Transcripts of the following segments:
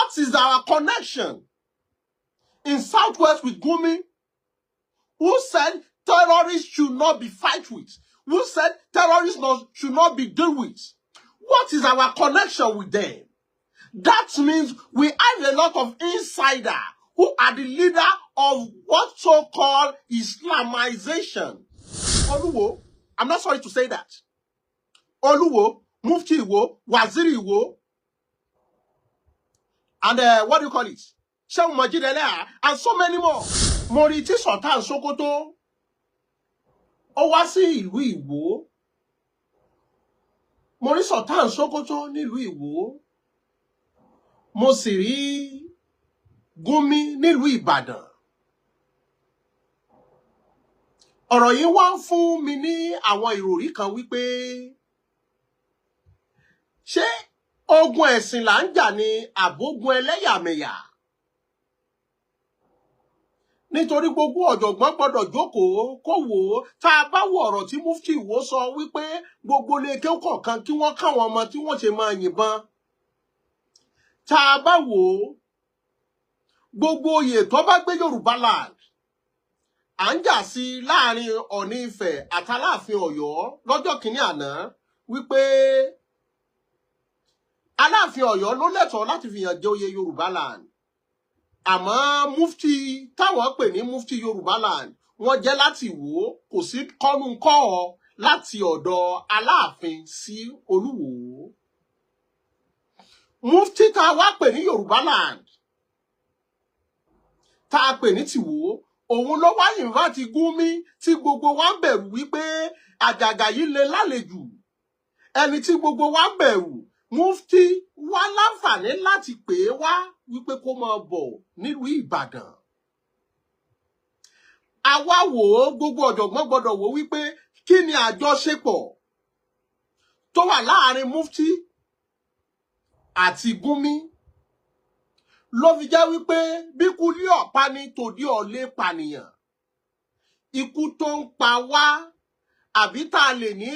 What is our connection in Southwest with Gumi? Who said terrorists should not be fight with? Who said terrorists should not be dealt with? What is our connection with them? That means we have a lot of insiders who are the leader of what so-called Islamization. Oluwo, I'm not sorry to say that. Oluwo, Mufti wo, Waziri wo, and what do you call it? Sheikh Majidele, and so many more. Oro Sultan Sokoto, ó wá sí ìlú Ìwó. Oro Sultan Sokoto nílùú Ìwó. Mo sì rí Gumi nílùú Ìbàdàn. Ọ̀rọ̀ yìí wá ń fún mi ní àwọn ìròrí kan wípé ṣé ogun ẹ̀sìn là ń jà ní àbógun ẹlẹ́yàmẹ̀yà? Nítorí gbogbo ọ̀jọ̀gbọ́n gbọ́dọ̀ jókòó kó wò ó tá a bá wo ọ̀rọ̀ tí Mufti Ìwó sọ wípé gbogbo ilé-kéwú kọ̀ọ̀kan kí wọ́n káwọn ọmọ tí wọ́n ṣe máa yìnbọn. Tá a bá wò ó gbogbo oyè tó bá gbé Yorùbá land à ń jà sí láàrin Ọ̀ọ̀ni Ifẹ̀ àtàláàfin Ọ̀yọ́ lọ́jọ́ kìíní àná wípé Aláàfin Ọ̀yọ́ ló lẹ́tọ̀ọ́ láti fìyàn jẹ oyè Yorùbá land. Àmọ́ Mufti táwọn pè ní Mufti Yorùbá land wọ́n jẹ́ láti Ìwó, kò sí kọ́nùkọ́ láti ọ̀dọ̀ Aláàfin sí Olúwo. Mufti tá a wá pè ní Yorùbá land tá a pè ní tìwó, òun ló wá invite Gumi tí gbogbo wa ń bẹ̀rù wípé àjàgà yìí le lálejò. Ẹni tí gbogbo wa ń bẹ̀rù, Mufti wá láǹfààní láti pè é wá wípé kó máa bọ̀ nílùú Ìbàdàn. Àwa wò ó, gbogbo ọ̀jọ̀gbọ́n gbọ́dọ̀ wò wípé kí ni àjọṣepọ̀ tó wà láàrin Mufti àti Gumi. Ló fi jẹ́ wípé bí ikú lé ọ̀pá ni tòdí ọ̀lẹ pànìyàn. Ikú tó ń pa wá àbí tá a lè ní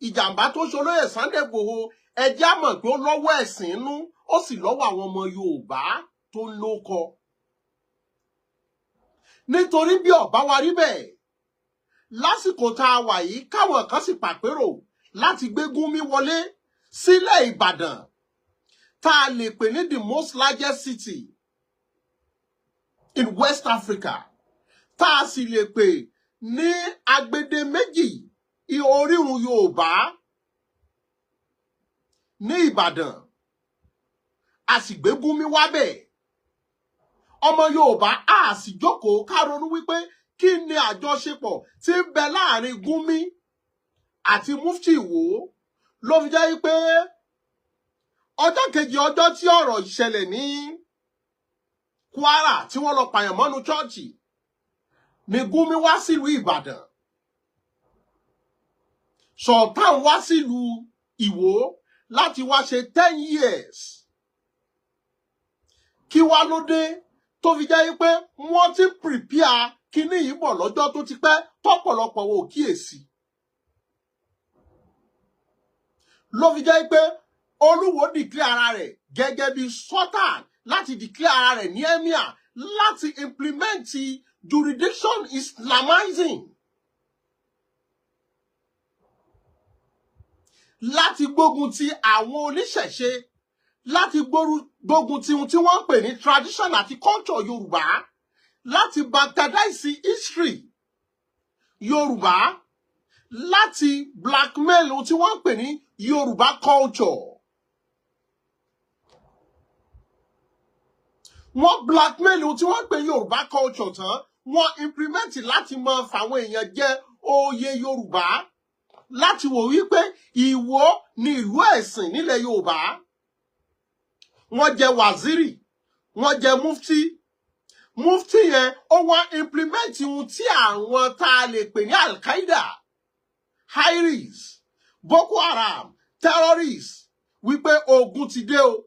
ìjàmbá tó ṣolóyè Sunday Igboho ẹjẹ́ á mọ̀ pé ó lọ́wọ́ ẹ̀sìn inú, ó sì lọ́wọ́ àwọn ọmọ Yorùbá tó ń lóko. Nítorí bí ọ̀bá wa rí bẹ́ẹ̀, lásìkò tá a wà yìí káwọn kan sì pàpérò láti gbé Gumi wọlé sílẹ̀ Ìbàdàn tá a lè pè ní the most largest city in West Africa, tá a sì lè pè ní agbede méjì orírun Yorùbá ní Ìbàdàn. A sì gbé Gumi wá bẹ́ẹ̀. Ọmọ Yorùbá a sì jókòó ká ronú wípé kí ni àjọṣepọ̀ tí ń bẹ láàrin Gumi àti Mufti Ìwó. Ló fi jẹ́ wípé ọjọ́ kejì ọjọ́ tí ọ̀rọ̀ ìṣẹ̀lẹ̀ ní Kwara tí wọ́n lọ pààyàn mọ́nú chọ́ọ̀chì ni Gumi wá sílùú Ìbàdàn. Sultan wá sílùú Ìwó láti wá ṣe 10 years. Kí wá ló dé tó fi jẹ́ wípé wọ́n ti prepare kíní yìí bọ̀ lọ́jọ́ tó ti pẹ́ tọ́pọ̀lọpọ̀ wò kíyèsí. Ló fi jẹ́ wípé Olúwo declare ara rẹ̀ gẹ́gẹ́ bí Sultan láti declare ara rẹ̀ ní Emir láti implement jurisdiction Islamizing. Láti gbógun ti àwọn oníṣẹ̀ṣe, láti gbógun ti ohun tí wọ́n ń pè ní tradition àti culture Yorùbá, láti bastardize history Yorùbá, láti blackmail ohun tí wọ́n ń pè ní Yorùbá culture. Wọ́n blackmail ohun tí wọ́n ń pè ní Yorùbá culture tán, wọ́n implement láti máa fàwọn èèyàn jẹ oyè Yorùbá, láti wò wípé Ìwó ni ìlú ẹ̀sìn nílẹ̀ Yorùbá. Wọ́n jẹ Waziri, wọ́n jẹ Mufti. Mufti yẹn ó wá implement ohun tí àwọn tá a lè pè ní Al-Qaeda, Iris, Boko Haram, terrorists wípé ogun ti dé o.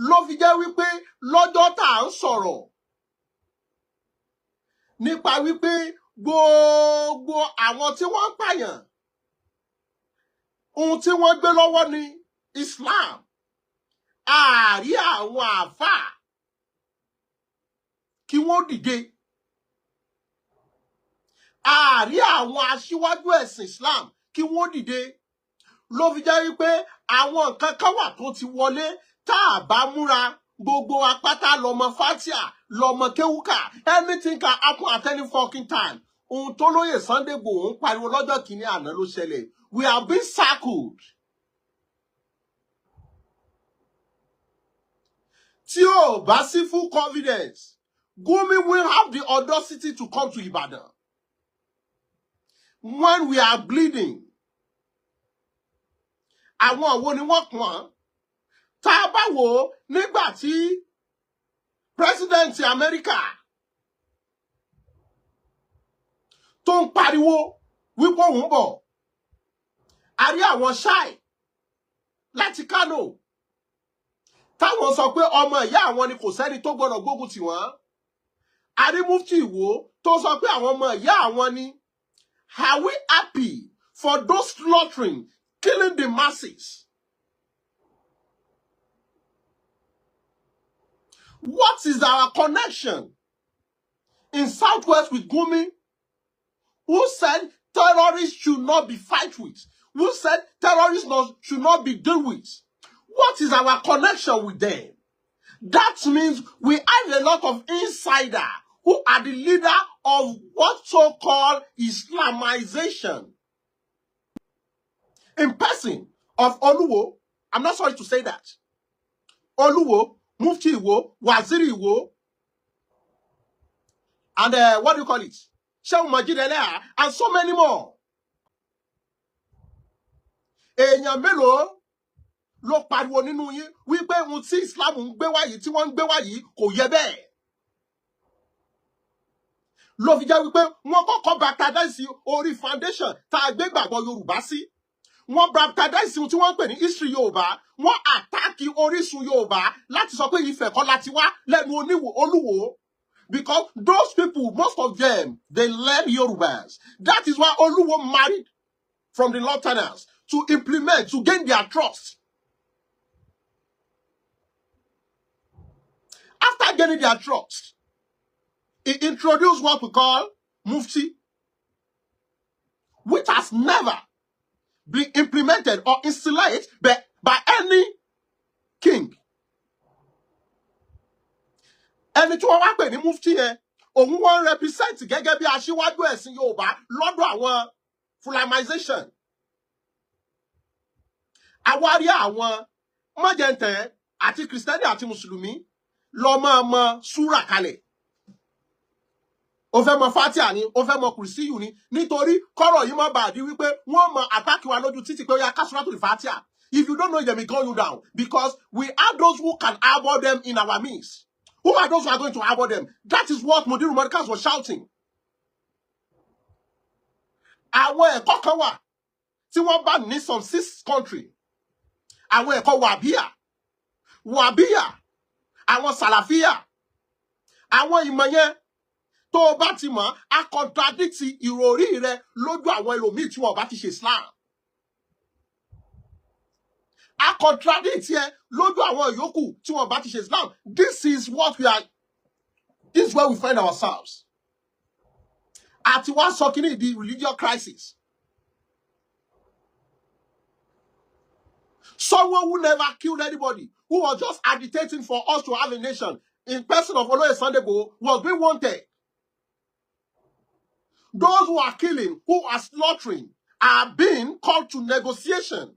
Ló fi jẹ́ wípé lọ́jọ́ tá à ń sọ̀rọ̀ nípa wípé gbogbo àwọn tí wọ́n ń pààyàn, ohun tí wọ́n gbé lọ́wọ́ ni Islam. àwọn àfáà kí wọ́n dìde. A rí àwọn aṣíwájú ẹ̀sìn Islam kí wọ́n dìde. Ló fi jẹ́ wípé àwọn nǹkan kan wà tó ti wọlé tá a bá múra gbogbo apáta lọmọ fatia lọmọ kéwúkà anything can happen at any fucking time. Ohun tó lóye Sunday Igboho ń pariwo lọ́jọ́ kìíní àná ló ṣẹlẹ̀. We have been circled. Tí ò bá sí full confidence, Gumi will have the audacity to come to Ibadan. When we are bleeding, àwọn wo ni wọ́n pọ̀n? Tá a bá wò nígbà tí President America tó ń pariwo wípé òun bọ̀, a rí àwọn ṣáì láti Kano táwọn sọ pé ọmọ ìyá àwọn ni kò sẹ́ni tó gbọ́dọ̀ gbógun tì wọ́n. A rí Mufti Ìwó tó sọ pé àwọn ọmọ ìyá àwọn ni. Are we happy for those slaughtering, killing the masses? What is our connection in Southwest with Gumi, who said terrorists should not be fight with, who said terrorists should not be dealt with? What is our connection with them? That means we have a lot of insiders who are the leader of what so-called Islamization. In person of Oluwo, I'm not sorry to say that, Oluwo, Mufti Iwo, Waziri Iwo, and what do you call it? Shehu Majid Eleha, and so many more. Èèyàn mélòó ló pariwo nínú yín wípé ohun tí Islam ń gbé wá yìí tí wọ́n ń gbé wá yìí kò yẹ bẹ́ẹ̀. Ló fi jẹ́ wípé wọ́n kọ́kọ́ baptize orí foundation tá a gbé gbàgbọ́ Yorùbá sí. Wọ́n baptize tí wọ́n ń pè ní history Yorùbá. Wọ́n àtàkì orísun Yorùbá láti sọ pé Ifẹ̀ kọ́ láti wá lẹ́nu Olúwo. Because those people, most of them, they learn Yorùbás. That is why Oluwo married from the Northerners to implement, to gain their trust. After gaining their trust, he introduced what we call Mufti, which has never been implemented or installed by any king. Ẹni tí wọ́n wá pè ní Mufti yẹn, òun wọ́n represent gẹ́gẹ́ bí aṣíwájú ẹ̀sìn Yorùbá lọ́dọ̀ àwọn Fulamization. Àwárí àwọn mọ́jẹ̀ntẹ̀ àti Kìrìsìtẹ́nì àti Mùsùlùmí lọ mọ súrà kalẹ̀. Ó fẹ́ mọ Fátíà ni, ó fẹ́ mọ Kùrìsíyù ni, nítorí kọ́rọ̀ yìí má bàa di wípé wọ́n mọ àtàkì wa lójú títì pé ó yá kásúrà tó lè Fátíà. If you don't know it, they may gun you down, because we are those who can harbor them in our midst. Who are those who are going to harbor them? That is what Mudiru Modikas was shouting. Àwọn ẹ̀kọ́ kan wà tí wọ́n bá ní some 6 countries. Àwọn ẹ̀kọ́ Wàbíyà, àwọn Sàlàfíà, àwọn ìmọ̀ yẹn tó bá ti mọ̀ á contradict ìròrí rẹ lójú àwọn ẹlòmíì tí wọ́n bá ti ṣe Islam. Á contradict yẹn lójú àwọn yòókù tí wọ́n bá ti ṣe Islam. This is what we are. This is where we find ourselves. Àti wá sọ kíní the religious crisis. Someone who never killed anybody, who was just agitating for us to have a nation, in person of Oluwo Sunday Igboho, was being wanted. Those who are killing, who are slaughtering, are being called to negotiation.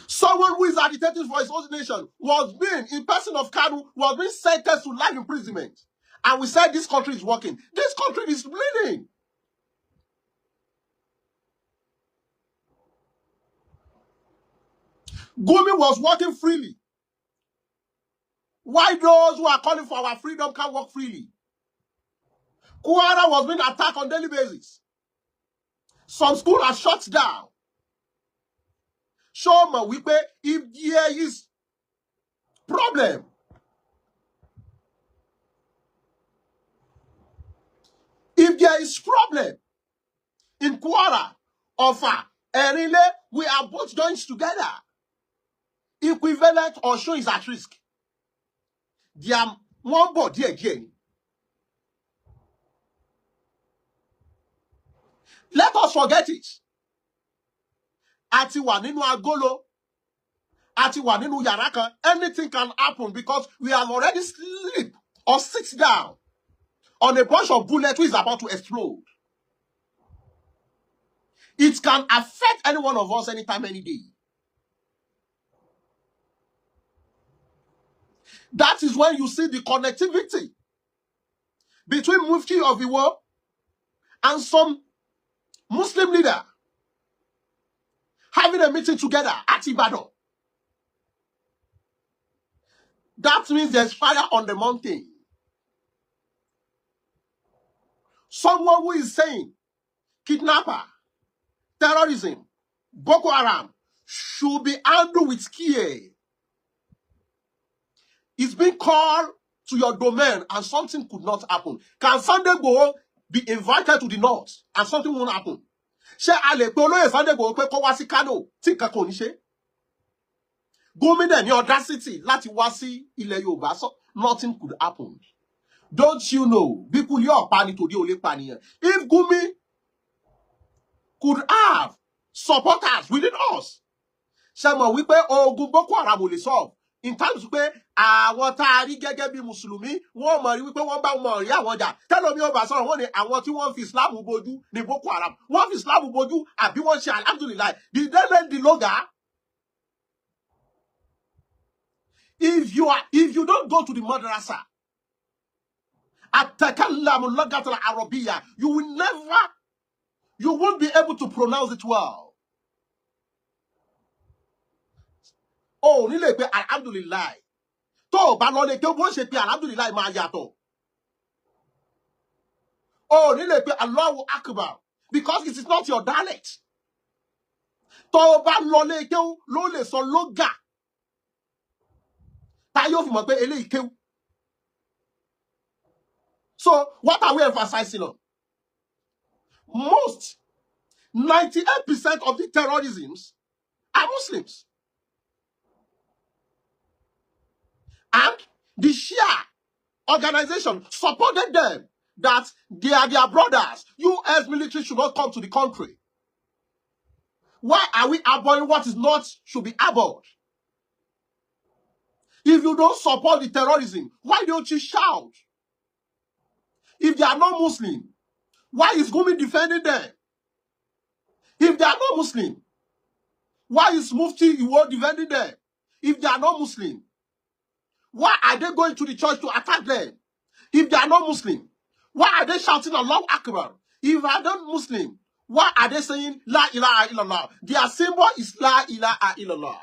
Someone who is agitating for his own nation was being, in person of Kanu, was being sentenced to life imprisonment. And we said this country is working. This country is bleeding. Gumi was working freely. Why those who are calling for our freedom can't work freely? Kwara was being attacked on a daily basis. Some schools are shut down. Show me wípé if there is problem, if there is problem in Kwara, Ọ̀fà, Erinle, we are both joined together. Equivalent Osun is at risk. They are one body again. Let us forget it. Ati wa nínú agolo, ati wa nínú yàrá kan, anything can happen because we have already sleep or sit down on a bunch of bullets which is about to explode. It can affect any one of us anytime, any day. That is when you see the connectivity between Mufti of the world and some Muslim leader having a meeting together at Ibadan. That means there's fire on the mountain. Someone who is saying kidnapper, terrorism, Boko Haram should be handled with care. It's been called to your domain and something could not happen. Can Sunday Igboho be invited to the north and something won't happen? Ṣé a lè pe olóyè Sunday Igboho pé kó wá sí Kano tí nǹkan kò ní ṣe? Gómìnà ní audacity láti wá sí ilẹ̀ Yorùbá, so nothing could happen. Don't you know? If Gumi could have supporters within us, ṣé mọ̀ wípé ogun Boko Haram ò lè solve. In terms pé àwọn tá a rí gẹ́gẹ́ bí Mùsùlùmí, wọ́n mọ̀ rí wípé wọ́n bá wọn rí àwọn jà. Tẹ́lómi ó bá sọ̀rọ̀ wọ́n ní àwọn tí wọ́n fi Islam bojú ní Boko Haram. Wọ́n fi Islam bojú àbí wọ́n ṣe alhamdulillah. Did they learn the loga? If you don't go to the madrasa, atakallamu lughat al-arabiyya, you won't be able to pronounce it well. Oh, nílé pé alhamdulillah. Tó bá lọ lè ké wọ́n ṣe pé alhamdulillah máa yàtọ̀. Oh, nílé pé Allahu Akbar, because it is not your dialect. Tó bá lọ lè ké ló lè sọ lóga. Táyọ̀ fi mọ̀ pé eléyìí ké. So, what are we emphasizing on? Most 98% of the terrorisms are Muslims. And the Shia organization supported them that they are their brothers. US military should not come to the country. Why are we abhorring what is not should be abhorred? If you don't support the terrorism, why don't you shout? If they are not Muslim, why is Gumi defending them? If they are not Muslim, why is Mufti Iwo defending them? If they are not Muslim, why are they going to the church to attack them? If they are not Muslim, why are they shouting Allahu Akbar? If they are not Muslim, why are they saying La ilaha illallah? Their symbol is La ilaha illallah.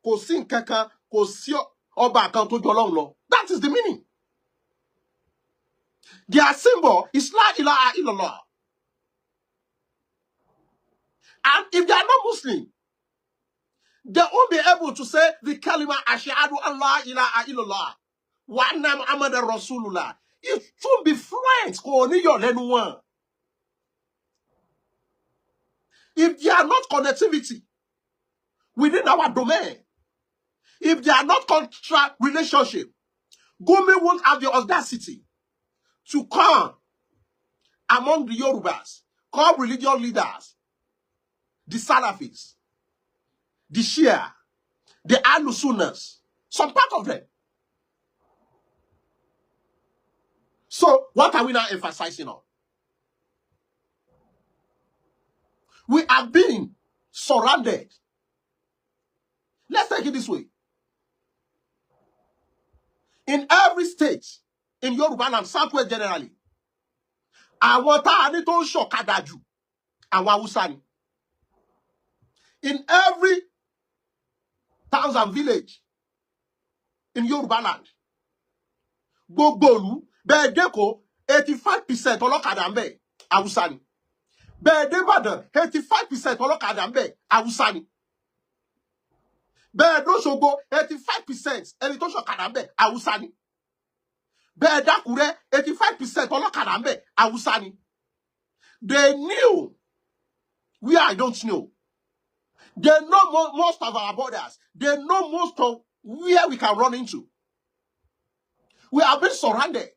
Kò sí nǹkankan, kò sí ọba kan tó jọ Ọlọ́run lọ. That is the meaning. Their symbol is La ilaha illallah. And if they are not Muslim, they won't be able to say the kalima ashhadu an la ilaha illallah wa anna muhammadar rasulullah. It should be friends. If they are not connectivity within our domain, if they are not contract relationship, Gumi won't have the audacity to come among the Yorubas, call religious leaders, the Salafis, the Shia, the Ahl-Sunnahs, some part of them. So, what are we now emphasizing on? We are being surrounded. Let's take it this way. In every state, in Yoruba and Southwest generally, àwọn tá a ní tó ń ṣọ̀kadà jù, àwọn Hausa ni. In every towns and village in Yoruba land, gbogbo ìlú, bẹ́ẹ̀ dẹ́kọ̀ 85% ọlọ́kadà ń bẹ, Hausa ni. Bẹ́ẹ̀ dé Ìbàdàn 85% ọlọ́kadà ń bẹ, Hausa ni. Bẹ́ẹ̀ d'Óṣogbo 85% ẹni tó ṣọ̀kadà ń bẹ, Hausa ni. Bẹ́ẹ̀ d'Ákúrẹ́ 85% ọlọ́kadà ń bẹ, Hausa ni. They knew Where I don't know. They know most of our borders. They know most of where we can run into. We have been surrounded.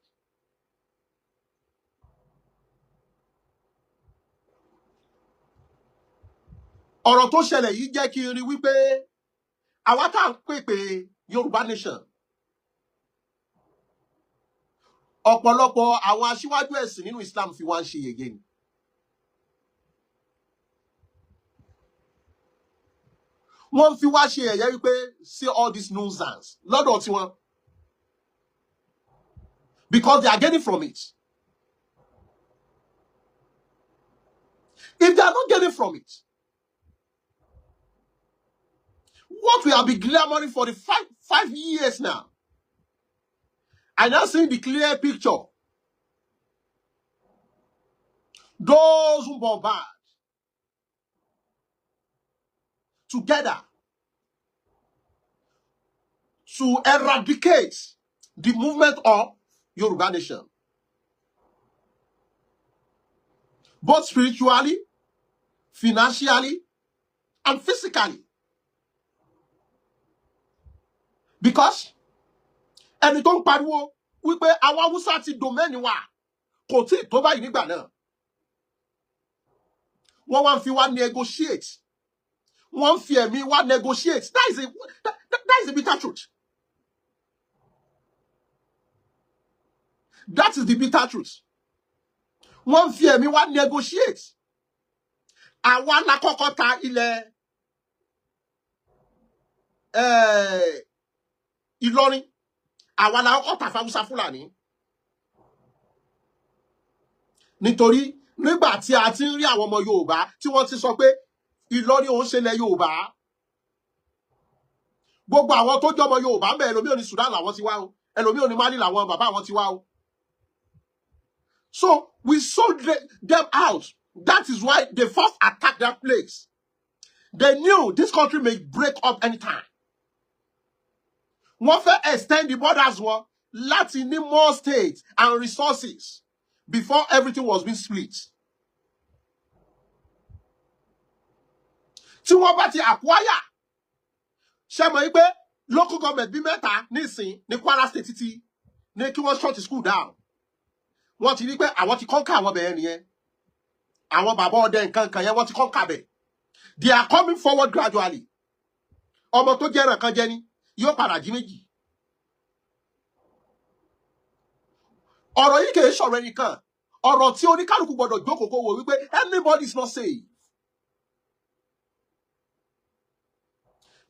Ọ̀rọ̀ tó ṣẹlẹ̀ yìí jẹ́ kí n rí wípé àwa tá à ń pèpè Yorùbá nation. Ọ̀pọ̀lọpọ̀ àwọn aṣíwájú ẹ̀sìn nínú Islam fi wá ń ṣe yẹ̀yẹ́ ni. Wọ́n fi wá ṣe yẹ̀yẹ́ wípé see all this nonsense lọ́dọ̀ tiwọn. Because they are getting from it. If they are not getting from it, what we have been clamoring for the five years now, I now see the clear picture. Those who bombard together to eradicate the movement of Yoruba nation, both spiritually, financially, and physically. Because ẹni tó ń pariwo wípé àwọn Hausa ti domain wa kò tí tó báyìí nígbà náà. Wọ́n wá ń fi wá negotiate. Wọ́n ń fi ẹ̀mí wá negotiate. That is the bitter truth. That is the bitter truth. Wọ́n ń fi ẹ̀mí wá negotiate. Àwa la kọ́kọ́ ta ilẹ̀ Ìlọrin. Àwa la kọ́kọ́ ta f'Hausa Fúlàní. Nítorí nígbà tí a ti ń rí àwọn ọmọ Yorùbá tí wọ́n ti sọ pé Ìlọrin òun ṣe lẹ̀ Yorùbá. Gbogbo àwọn tó jọmọ Yorùbá ń bẹ ẹlòmíì ò ní Sudan làwọn ti wá o. Ẹlòmíì ò ní Mali làwọn bàbá àwọn ti wá o. So we sold them out. That is why they first attacked that place. They knew this country may break up anytime. Wọ́n fẹ́ extend the borders wọn láti ní more states and resources before everything was being split. Tí wọ́n bá ti acquire, ṣé mọ̀ wípé local government bí mẹ́ta nísìn ní Kwara State títí ní kí wọ́n shut school down. Wọ́n ti rí pé àwọn ti conquer àwọn bẹ̀rẹ̀ nìyẹn. Àwọn bàbá ọdẹ nǹkan kan yẹn wọ́n ti conquer bẹ̀. They are coming forward gradually. Ọmọ tó jẹ́ ẹran kan jẹ ní yóò padà jí méjì. Ọ̀rọ̀ yìí kìí ṣọ̀rọ̀ ẹnìkan. Ọ̀rọ̀ tí oníkálukú gbọdọ̀ jókòó kó wò wípé anybody is not safe.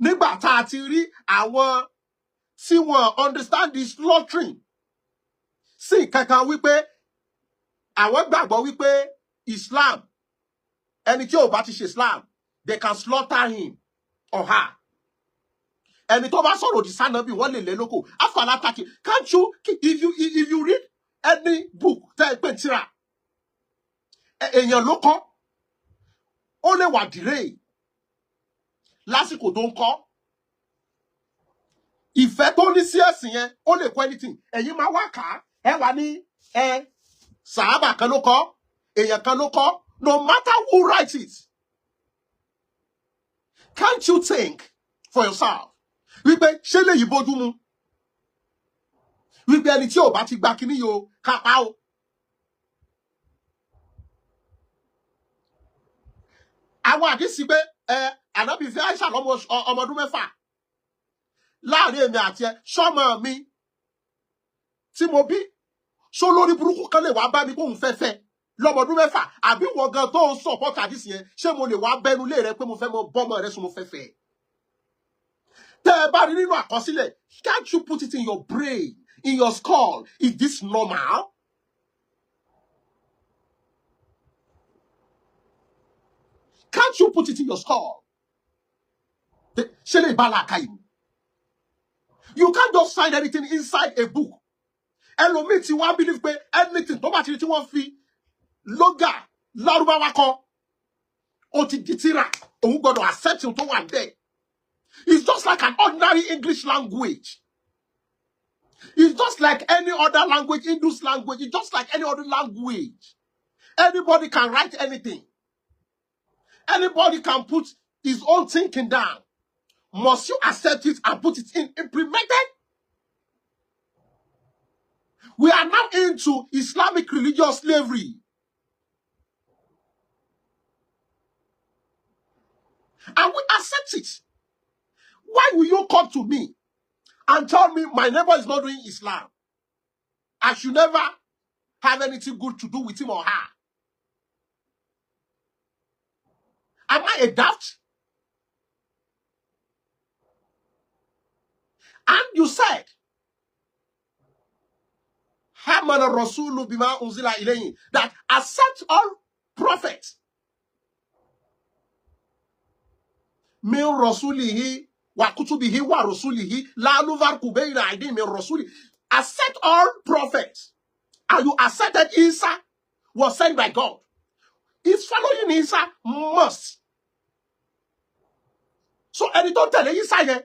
Nígbà tá a ti rí àwọn tí wọ́n understand the slaughtering. Sí kankan wípé àwọn gbàgbọ́ wípé Islam, ẹni tí ò bá ti ṣe Islam, they can slaughter him or her. Ẹni tó bá sọ̀rọ̀ òdì sànàbí wọ́n lè lé lóko. After attacking, can't you, if you read any book tẹ́ ẹ pé tírà, èèyàn ló kọ́, ó lè wà delay lásìkò tó ń kọ́. Ìfẹ́ tó ní sí ẹ̀sìn yẹn, ó lè kọ́ anything. Ẹ̀yin máa wá kà á, ẹ wà ní sàhábà kan ló kọ́, èèyàn kan ló kọ́. No matter who writes it, can't you think for yourself? Wípé ṣé léyìí bójú mu? Wípé ẹni tí ò bá ti gba kíní yo kápá o. Àwọn àdìsí pé Ànábì fẹ́ Aisha ọmọ ọdún 6. Láàrin èmi àti ẹ, ṣọ́mọ mi tí mo bí, ṣó lórí burúkú kan lè wá bá mi kóhun fẹ́fẹ́ lọ́mọ ọdún 6. Àbí wọ́n gan tó ń support àdìsí yẹn, ṣé mo lè wá bẹ́nu lé rẹ pé mo fẹ́ mọ bọ́mọ rẹ sún mo fẹ́fẹ́? Tẹ́ ẹ bá rí nínú àkọsílẹ̀, can't you put it in your brain, in your skull? Is this normal? Can't you put it in your skull? Ṣé lè bá làákà yìí? You can't just find anything inside a book. Ẹlòmíì tí wọ́n believe pé anything tó bá ti rí tí wọ́n fi lọ́gà Lárúbáwá kọ, ó ti di tírà, òun gbọ́dọ̀ accept tó wà there. It's just like an ordinary English language. It's just like any other language, English language. It's just like any other language. Anybody can write anything. Anybody can put his own thinking down. Must you accept it and put it in implemented? We are now into Islamic religious slavery. And we accept it. Why will you come to me and tell me my neighbor is not doing Islam? I should never have anything good to do with him or her. Am I a daft? And you said, that accept all prophets. Min rasulihi wa kutubihi wa rasulihi la nufarqu bayna aydihim min rasuli. Accept all prophets. And you accepted Isa was sent by God. Is following Isa must. So ẹni tó tẹ̀lé Isa yẹn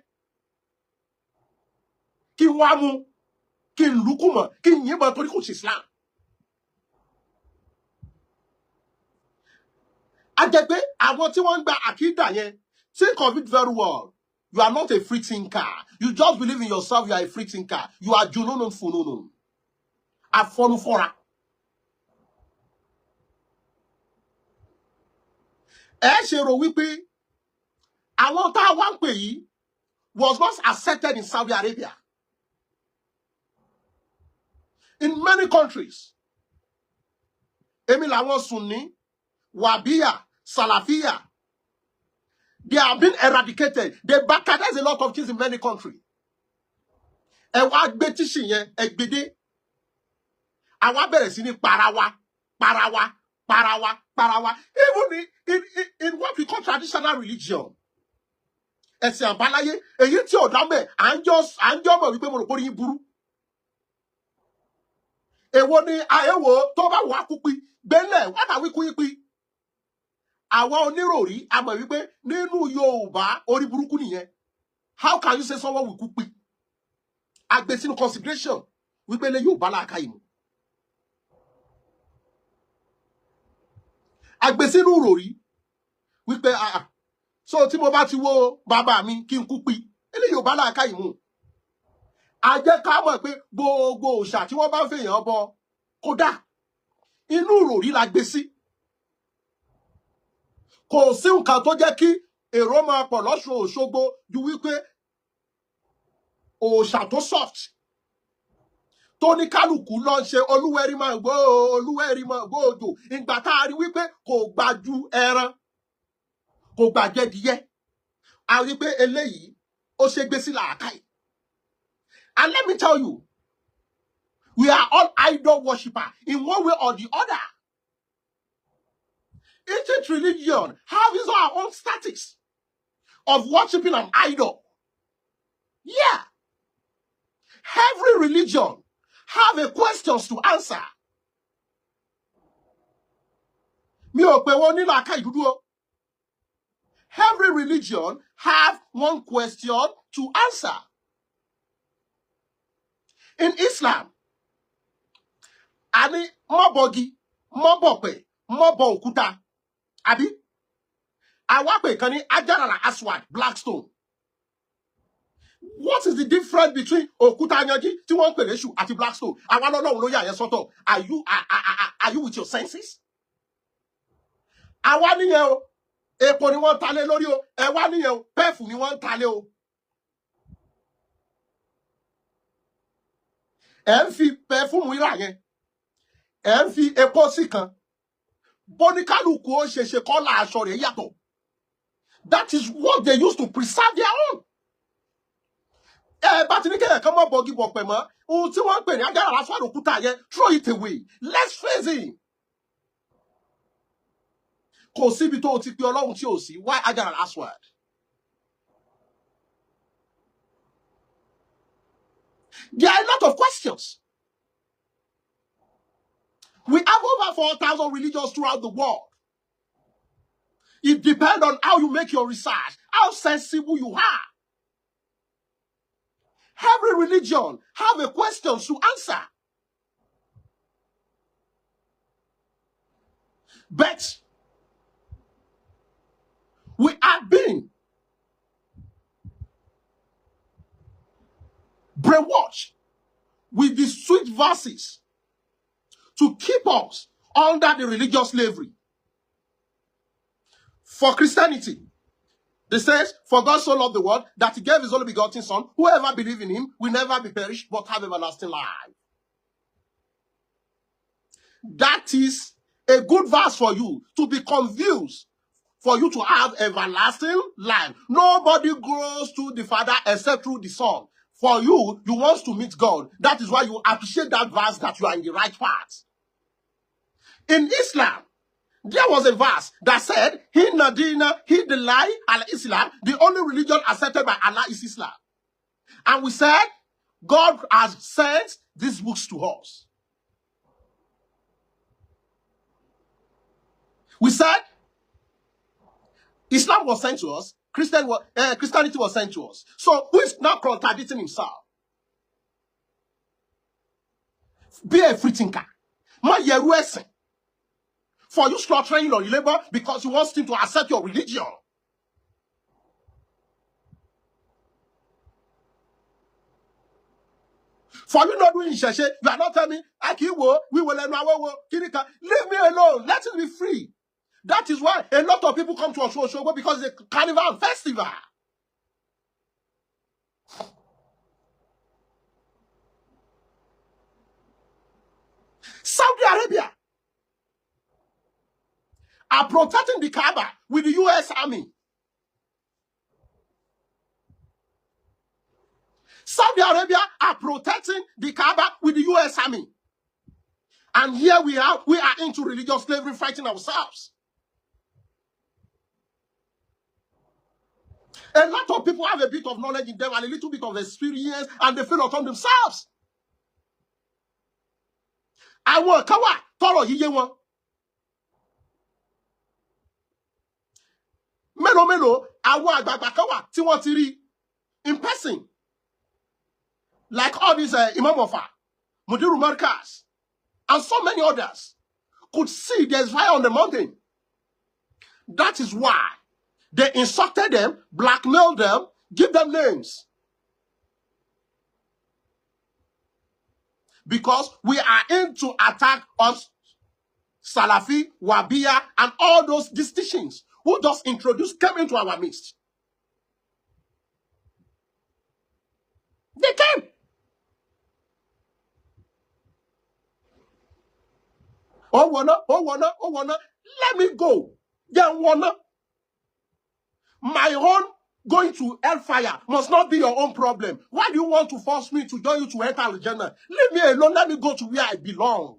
kí n wá mú kí n lùkù mọ́ kí n yìnbọn torí kò sí Islam. A jẹ́ pé àwọn tí wọ́n ń gba àkídà yẹn, think of it very well. You are not a free thinker. You just believe in yourself. You are a free thinker. You are jununun fununun. Afonufora. Ẹ ṣe rò wípé àwọn tá a wá ń pè yìí was not accepted in Saudi Arabia. In many countries, èmi làwọn Sunni, Wahhabiyya, Salafiyya, they have been eradicated. They barricade a lot of things in many countries. Ẹ wá gbé tíṣì yẹn, ẹ gbédé. Àwa bẹ̀rẹ̀ sí ní parawa. Even in what we call traditional religion. Ẹ̀sìn àbáláyé, èyí tí ò dámẹ̀, à ń jọ mọ̀ wípé mo rò pé orí yín burú. Èwo ni àyẹ̀wò tó bá wà kúpi, gbẹ́lẹ̀, what are we kúpi? Àwa oníròrí, a mọ̀ wípé nínú Yorùbá, orí burúkú nìyẹn. How can you say someone will kúpi? A gbé sínú consideration, wípé lé Yorùbá láàká ìmú. A gbé sínú ròrí, wípé so tí mo bá ti wo bàbá mi kí n kúpi, ilé Yorùbá láàká ìmú. A jẹ́ ká mọ̀ pé gbogbo òòṣà tí wọ́n bá ń fèèyàn bọ kódà inú ròrí la gbé sí. Kò sí nǹkan tó jẹ́ kí èrò máa pọ̀ lọ́ṣun Òṣogbo ju wípé òòṣà tó soft tó ní kálukú lọ ń ṣe olúwẹ̀rí máa gbó òjò ìgbà tá a rí wípé kò gbà ju ẹran kò gbà jẹdìyẹ a rí pé eléyìí ó ṣe gbé sí làákàyè. And let me tell you, we are all idol worshippers in one way or the other. Each religion has its own statistics of worshiping an idol. Yeah. Every religion have a questions to answer. Mi ò pé wọ́n ní làákàyè dúdú o. Every religion have one question to answer. In Islam, ani mobogi, mobope, mobo òkúta, àbí? Àwa pè kan ní Ajarala Aswad, black stone. What is the difference between òkúta yanji tí wọ́n pè léṣù àti black stone? Àwa lọ́lọ́run ló yà yẹn sọ́tọ̀. Are you with your senses? Àwa nìyẹn o, epo ni wọ́n talé lórí o, ẹ̀wá nìyẹn o, pẹ́ẹ̀fù ni wọ́n talé o. Ẹ ń fi pẹ́fúmù ìrà yẹn, ẹ ń fi epo sí kan. Bóníkálùkù ó ṣe ṣe kọ́lá aṣọ rẹ̀ yàtọ̀. That is what they used to preserve their own. Ẹ bá ti ní kẹ́yẹ̀ kan mọ́ bọ́gí bọ̀ pẹ̀ mọ́, ohun tí wọ́n ń pè ní Ajára Aswad òkúta yẹn, throw it away. Let's face it. Kò síbi tó ti pe Ọlọ́run tí ò sí, why Ajára Aswad? There are a lot of questions. We have over 4,000 religions throughout the world. It depends on how you make your research, how sensible you are. Every religion have a question to answer. But We are being brainwashed with the sweet verses to keep us under the religious slavery. For Christianity, they says, for God so loved the world that he gave his only begotten son, whoever believes in him will never be perished but have everlasting life. That is a good verse for you to be confused, for you to have everlasting life. Nobody grows to the Father except through the Son. For you, you want to meet God. That is why you appreciate that verse that you are in the right path. In Islam, there was a verse that said, Hinna Dina, Hidilai al-Islam, the only religion accepted by Allah is Islam. And we said, God has sent these books to us. We said, Islam was sent to us, Christianity was sent to us. So who is now contradicting himself? Be a free thinker. For you slaughtering your labor because you want him to accept your religion. For you not doing sheshe, you are not telling me, we will leave me alone, let it be free. That is why a lot of people come to Oshogo because it's a carnival festival. Saudi Arabia are protecting the Kaaba with the US Army. Saudi Arabia are protecting the Kaaba with the US Army. And here we are into religious slavery, fighting ourselves. A lot of people have a bit of knowledge in them and a little bit of experience, and they feel upon themselves. Àwọn kan wà tọ́rọ̀ yíyé wọn. Mélòó àwọn àgbààgbà kan wà tí wọ́n ti rí in person. Like all these Imam Ofa, Mudiru Markaz, and so many others could see there's fire on the mountain. That is why they insulted them, blackmailed them, give them names. Because we are in to attack us, Salafi, Wabiya, and all those distinctions who just came into our midst. They came. Oh, wanna, let me go. Yeah, wanna. My own going to hellfire must not be your own problem. Why do you want to force me to join you to enter Al-Jannah? Leave me alone. Let me go to where I belong.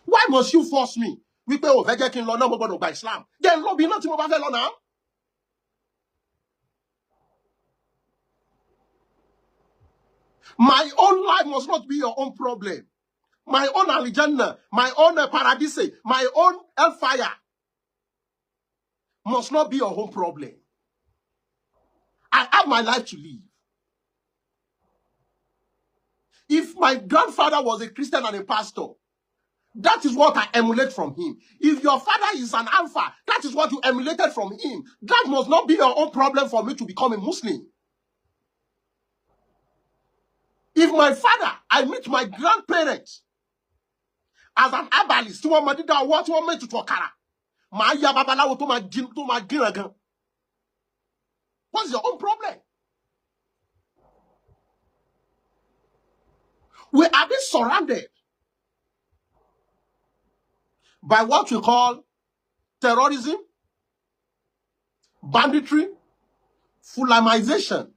Why must you force me? We pay over getting law now by Islam. Then lobby nothing about law now. My own life must not be your own problem. My own Al-Jannah, my own paradise, my own hellfire must not be your own problem. I have my life to live. If my grandfather was a Christian and a pastor, that is what I emulate from him. If your father is an alpha, that is what you emulated from him. That must not be your own problem for me to become a Muslim. If my father, I meet my grandparents as an herbalist, what's your own problem? We are being surrounded by what we call terrorism, banditry, Fulamization.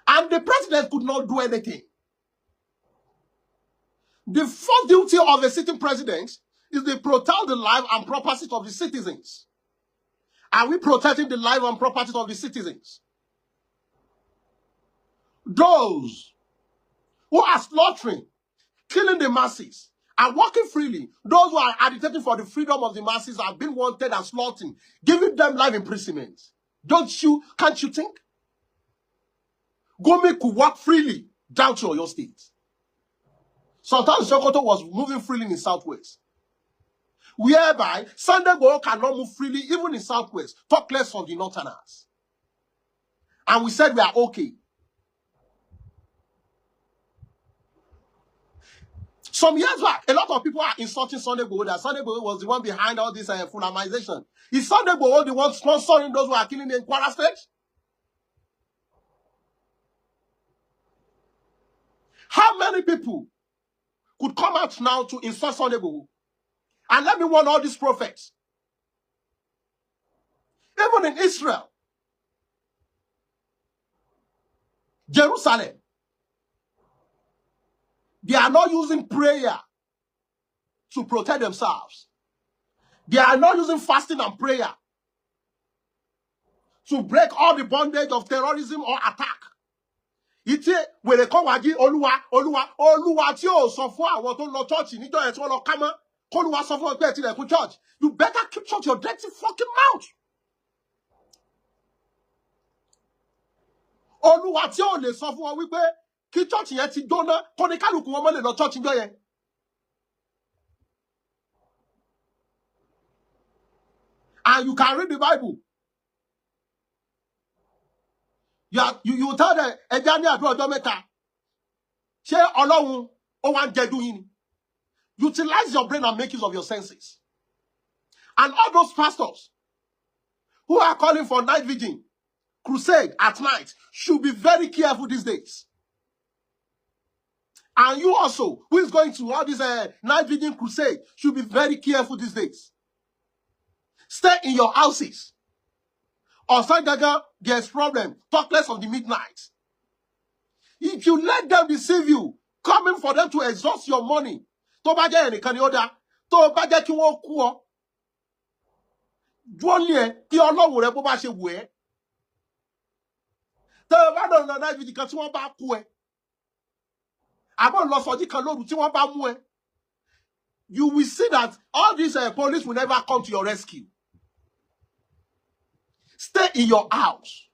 And the president could not do anything. The first duty of a sitting president is to protect the life and property of the citizens. Are we protecting the life and property of the citizens? Those who are slaughtering, killing the masses, are walking freely. Those who are agitating for the freedom of the masses are being wanted and slaughtering, giving them life imprisonment. Can't you think? Gome could walk freely down to your state. Sultan Sokoto was moving freely in Southwest, whereby Sunday Igboho cannot move freely even in Southwest, talk less of the Northerners. And we said we are okay. Some years back, a lot of people are insulting Sunday Igboho that Sunday Igboho was the one behind all this Fulamization. Is Sunday Igboho the one sponsoring those who are killing in Kwara State? How many people could come out now to insult Sunday Igboho? And let me warn all these prophets. Even in Israel, Jerusalem, they are not using prayer to protect themselves. They are not using fasting and prayer to break all the bondage of terrorism or attack. Iti where they come wagi Oluwa tí ó sọ fún àwọn tó lọ church níjọ́ yẹn tí wọ́n lọ kama k'Oluwa sọ fún pé tí lè kú church. You better keep shut your dirty fucking mouth. Oluwa tí ó lè sọ fún wọn wípé kí church yẹn ti jóná kó ní kálukú wọn mọ́ lè lọ church níjọ́ yẹn. And you can read the Bible. You tell them, ẹja ní àdúrà ọjọ́ mẹ́ta. Ṣé Ọlọ́run ó wá ń jẹ̀dú yín ni? Utilize your brain and make use of your senses. And all those pastors who are calling for night vigil, crusade at night, should be very careful these days. And you also, who is going to all this night vigil crusade, should be very careful these days. Stay in your houses. Or Sangaga, there's problem. Talk less of the midnight. If you let them deceive you, coming for them to exhaust your money, tó bá jẹ́ ẹnìkan ni ó dá, tó bá jẹ́ kí wọ́n kú ọ, dúró ní ẹ kí Ọlọ́run rẹ bó bá ṣe wù ẹ́. Tó bá lọ lọ náà ibi kan tí wọ́n bá kú ẹ, àbọ̀ lọ sọjí kan lóru tí wọ́n bá mú ẹ, you will see that all these police will never come to your rescue. Stay in your house.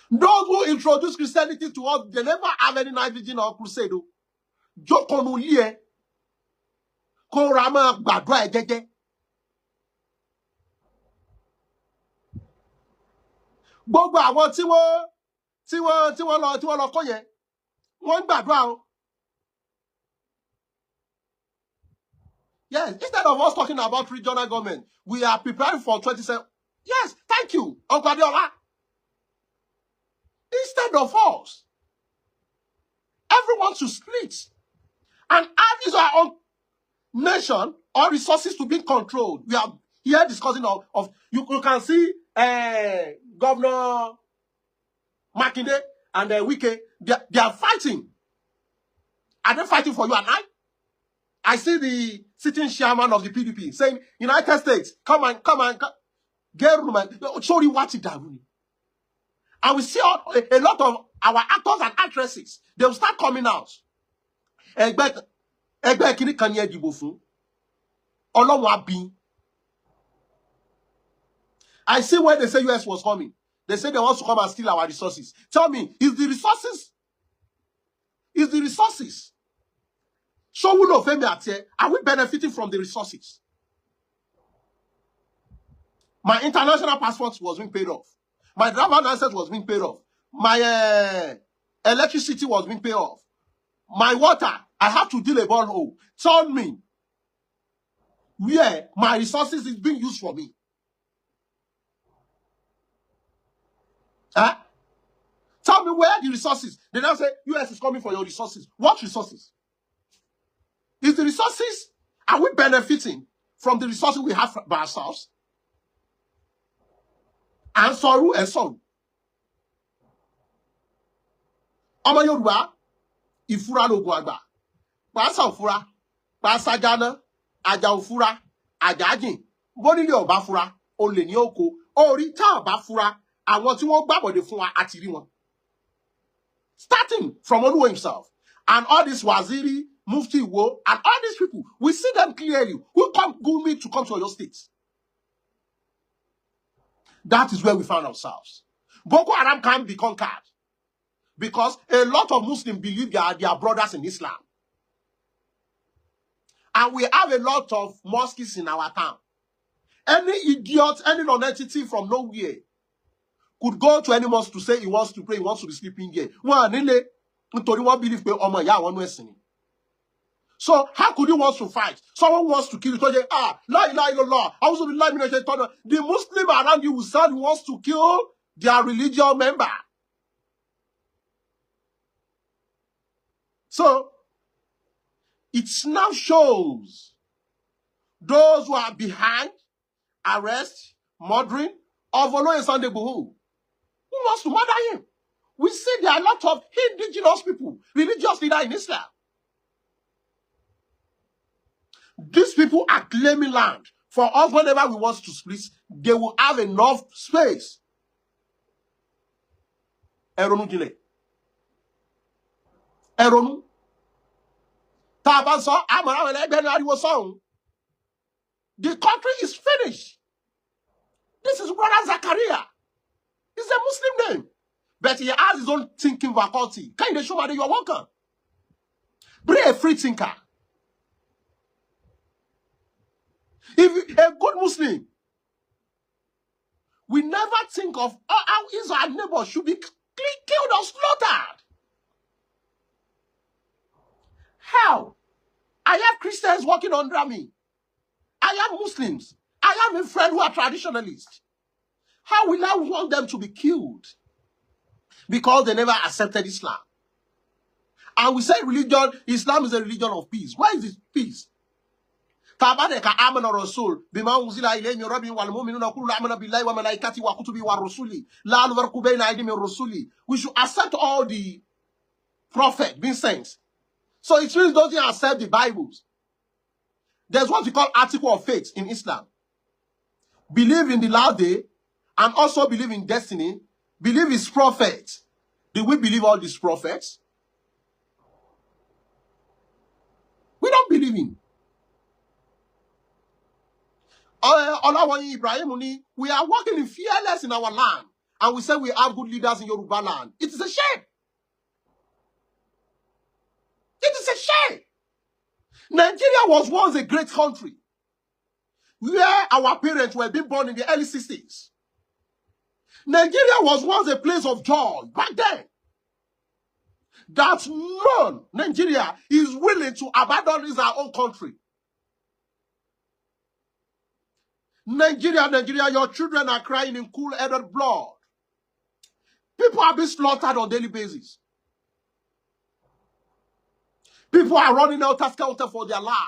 Those who introduce Christianity to us, they never have any night vigil or crusade. Jókòó nínú ilé ẹ, kó ra máa gbàdúrà ẹ jẹ́jẹ́. Gbogbo àwọn tí wọ́n lọ kọ́ yẹn, wọ́n gbàdúrà o. Yes, instead of us talking about regional government, we are preparing for 27. Yes, thank you, Uncle Adeola. Instead of us, everyone should split and add his own nation or resources to be controlled. We are here discussing of you can see Governor Makinde and Wike, they are fighting. Are they fighting for you and I? I see the sitting chairman of the PDP saying, United States, come on, get room and sorry, what it down. And we see a lot of our actors and actresses, they will start coming out. Ẹgbẹ́ kìíní kan ní ẹ dìbò fún. Ọlọ́run á bí. I see when they say US was coming. They say they want to come and steal our resources. Tell me, is the resources? So we know are we benefiting from the resources? My international passport was being paid off. My driver's license was being paid off. My electricity was being paid off. My water, I have to drill a borehole. Tell me where my resources is being used for me. Huh? Tell me where the resources. They now say, US is coming for your resources. What resources? Is the resources, are we benefiting from the resources we have by ourselves? And sorrow and sorrow. Ọmọ Yorùbá, ìfura lóògùn àgbà. Pàṣà òfura, pàṣà jáná, àjà òfura, àjájìn. Bónílé ọba fura, olè ní oko. Orí tá ọba fura, àwọn tí wọ́n gbàbọ̀dé fún wa àti rí wọn. Starting from Oluwo himself. And all this Asiri, Mufti, and all these people, we see them clearly. Who come Gumi to come to your states? That is where we found ourselves. Boko Haram can't be conquered. Because a lot of Muslims believe they are their brothers in Islam. And we have a lot of mosques in our town. Any idiot, any non-entity from nowhere could go to any mosque to say he wants to pray, he wants to be sleeping here. So how could you want to fight? Someone wants to kill you. La ilaha illallah. The Muslim around you will say he wants to kill their religious member. So it now shows those who are behind arrest, murdering of Oluwo Sunday Igboho. Who wants to murder him? We see there are a lot of indigenous people, religious leaders in Islam. These people are claiming land. For us, whenever we want to split, they will have enough space. Eronu jile. Eronu. The country is finished. This is Brother Zakaria. He's a Muslim name. But he has his own thinking faculty. Kind of show that you're welcome. Be a free thinker. If a good Muslim, we never think of how is our neighbor should be killed or slaughtered. How? I have Christians working under me. I have Muslims. I have a friend who are traditionalists. How will I want them to be killed? Because they never accepted Islam. And we say religion, Islam is a religion of peace. Why is it peace? We should accept all the prophets being sent. So it means those who accept the Bibles. There's what we call article of faith in Islam. Believe in the last day and also believe in destiny. Believe his prophets. Do we believe all these prophets? We don't believe in. We are working in fearless in our land. And we say we have good leaders in Yoruba land. It is a shame. It is a shame. Nigeria was once a great country where our parents were being born in the early 60s. Nigeria was once a place of joy back then. That none, Nigeria, is willing to abandon his own country. Nigeria, your children are crying in cool-headed blood. People are being slaughtered on a daily basis. People are running out of shelter for their lives.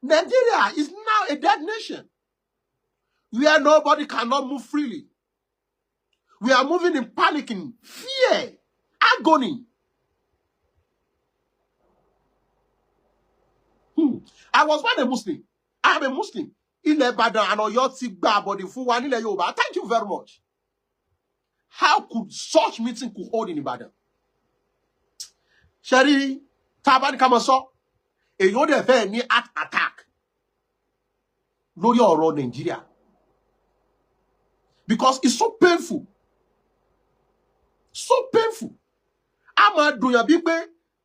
Nigeria is now a dead nation where nobody cannot move freely. We are moving in panic, in fear, agony. I was born a Muslim. I am a Muslim. Thank you very much. How could such meeting could hold in Ibadan? Shari, Taban Kamaso, a yode fair near at attack. Lori Oro Nigeria. Because it's so painful. So painful. Ama do ya big way.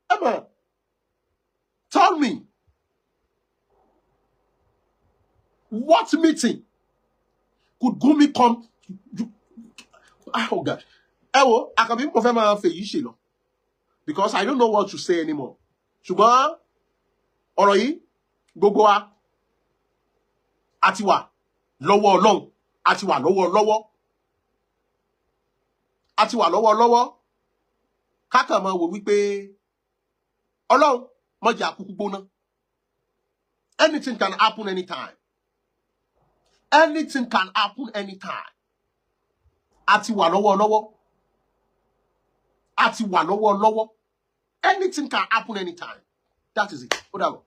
Ama, tell me. What meeting could Gumi come? Oh God. Ewo, I can be confirmed for you, because I don't know what to say anymore. Ṣùgbọ́n ọ̀rọ̀ yìí gbogbo wa àti wà lọ́wọ́ Ọlọ́run, àti wà lọ́wọ́ ká kàn máa wò wípé Ọlọ́run má jẹ́ àkúkú gbóná. Anything can happen anytime. Anything can happen anytime. Àti wà lọ́wọ́. Anything can happen anytime. That is it. Whatever.